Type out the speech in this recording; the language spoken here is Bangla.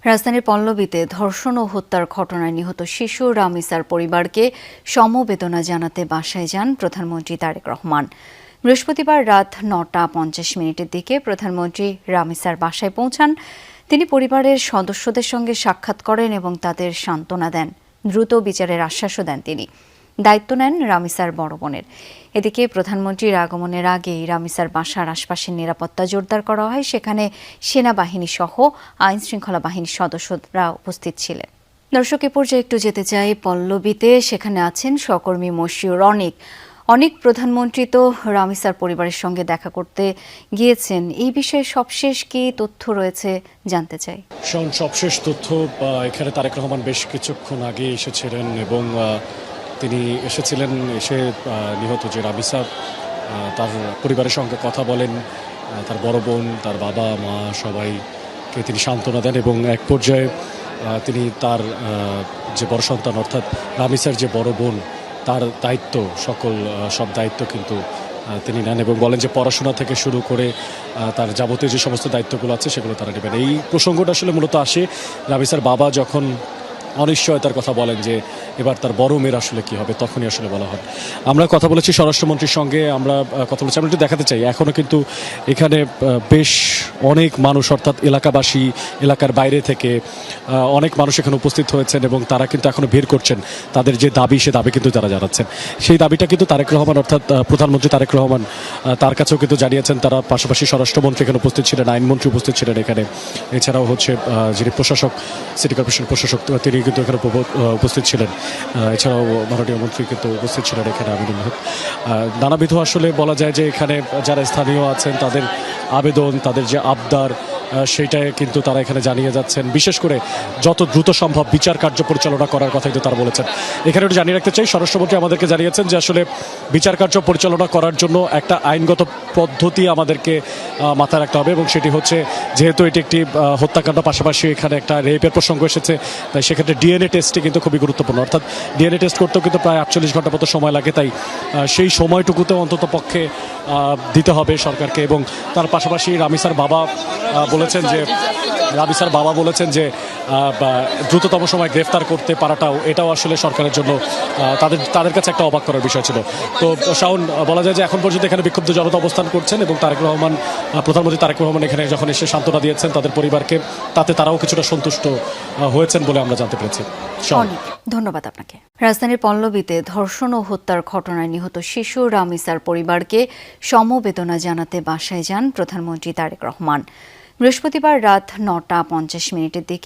রাজধানীর পল্লবীতে ধর্ষণ ও হত্যার ঘটনায় নিহত শিশু রামিসার পরিবারকে সমবেদনা জানাতে বাসায় যান প্রধানমন্ত্রী তারেক রহমান। বৃহস্পতিবার রাত ৯টা ৫০ দিকে প্রধানমন্ত্রী রামিসার বাসায় পৌঁছান। তিনি পরিবারের সদস্যদের সঙ্গে সাক্ষাৎ করেন এবং তাদের সান্ত্বনা দেন। দ্রুত বিচারের আশ্বাসও দেন তিনি। দায়িত্ব নেন রামিসার বড় বোনের। এদিকে প্রধানমন্ত্রীর আগমনের আগেই রামিসার বাসার আশপাশের নিরাপত্তা জোরদার করা হয়। সেখানে সেনাবাহিনী সহ আইন শৃঙ্খলা বাহিনীর সদস্যরা উপস্থিত ছিলেন। দর্শক, এ পর্যায়ে একটু যেতে চাই পল্লবীতে। সেখানে আছেন সহকর্মী মশিউর অনিক। অনেক প্রধানমন্ত্রী তো রামিসার পরিবারের সঙ্গে দেখা করতে গিয়েছেন। এই বিষয়ে সবশেষ কি তথ্য রয়েছে জানতে চাই। সবশেষ তথ্য, এখানে তারেক রহমান বেশ কিছুক্ষণ আগে এসেছিলেন এবং তিনি এসেছিলেন, এসে নিহত যে রামিসা তার পরিবারের সঙ্গে কথা বলেন। তার বড় বোন, তার বাবা মা সবাইকে তিনি সান্ত্বনা দেন এবং এক পর্যায়ে তিনি তার যে বড় সন্তান অর্থাৎ রামিসার যে বড় বোন, তার দায়িত্ব সব দায়িত্ব কিন্তু তিনি নেন এবং বলেন যে পড়াশোনা থেকে শুরু করে তার যাবতীয় যে সমস্ত দায়িত্বগুলো আছে সেগুলো তারা নেবেন। এই প্রসঙ্গটা আসলে মূলত আসে রামিসার বাবা যখন অনিশ্চয়তার কথা বলেন যে এবার তার বড় মেয়ের আসলে কি হবে, তখনই আসলে বলা হয়। আমরা কথা বলেছি স্বরাষ্ট্রমন্ত্রীর সঙ্গে, আমরা কথা বলেছি, আমরা একটু দেখাতে চাই এখনও কিন্তু এখানে বেশ অনেক মানুষ অর্থাৎ এলাকাবাসী, এলাকার বাইরে থেকে অনেক মানুষ এখানে উপস্থিত হয়েছেন এবং তারা কিন্তু এখনও বের করছেন তাদের যে দাবি, সে দাবি কিন্তু তারা জানাচ্ছেন। সেই দাবিটা কিন্তু তারেক রহমান অর্থাৎ প্রধানমন্ত্রী তারেক রহমান তার কাছেও কিন্তু জানিয়েছেন। তারা পাশাপাশি স্বরাষ্ট্রমন্ত্রী এখানে উপস্থিত ছিলেন, আইনমন্ত্রী উপস্থিত ছিলেন এখানে, এছাড়াও হচ্ছে যিনি প্রশাসক, সিটি কর্পোরেশন প্রশাসক, তিনি কিন্তু এখানে উপস্থিত ছিলেন। এছাড়াও মাননীয় মন্ত্রী কিন্তু উপস্থিত ছিলেন এখানে। আমিনুল হক, নানাবিধ আসলে বলা যায় যে এখানে যারা স্থানীয় আছেন তাদের আবেদন, তাদের যে আবদার, সেইটাই কিন্তু তারা এখানে জানিয়ে যাচ্ছেন। বিশেষ করে যত দ্রুত সম্ভব বিচার কার্য পরিচালনা করার কথা কিন্তু তারা বলেছেন। এখানে একটু জানিয়ে রাখতে চাই, স্বরাষ্ট্রমন্ত্রী আমাদেরকে জানিয়েছেন যে আসলে বিচার কার্য পরিচালনা করার জন্য একটা আইনগত পদ্ধতি আমাদেরকে মাথায় রাখতে হবে এবং সেটি হচ্ছে, যেহেতু এটি একটি হত্যাকাণ্ড, পাশাপাশি এখানে একটা রেপের প্রসঙ্গ এসেছে, তাই সেক্ষেত্রে ডিএনএ টেস্টটি কিন্তু খুবই গুরুত্বপূর্ণ। অর্থাৎ ডিএনএ টেস্ট করতেও কিন্তু প্রায় 48 ঘন্টা মতো সময় লাগে, তাই সেই সময়টুকুতেও অন্তত পক্ষে দিতে হবে সরকারকে। এবং তার পাশাপাশি রামিসার বাবা বলেছেন যে দ্রুততম সময় গ্রেফতার করতে পারাটাও, এটাও আসলে সরকারের জন্য তাদের কাছে একটা অবাক করার বিষয় ছিল। তো শাওন, বলা যায় যে এখন পর্যন্ত এখানে বিক্ষুব্ধ জনতা অবস্থান করছেন এবং প্রধানমন্ত্রী তারেক রহমান এখানে যখন এসে সান্ত্বনা দিয়েছেন তাদের পরিবারকে, তাতে তারাও কিছুটা সন্তুষ্ট হয়েছেন বলে আমরা জানতে পেরেছি। ধন্যবাদ আপনাকে। রাজধানীর পল্লবীতে ধর্ষণ ও হত্যার ঘটনায় নিহত শিশু রামিসার পরিবারকে সমবেদনা জানাতে বাসায় যান প্রধানমন্ত্রী তারেক রহমান। বৃহস্পতিবার রাত ৯টা ৫০ দিকে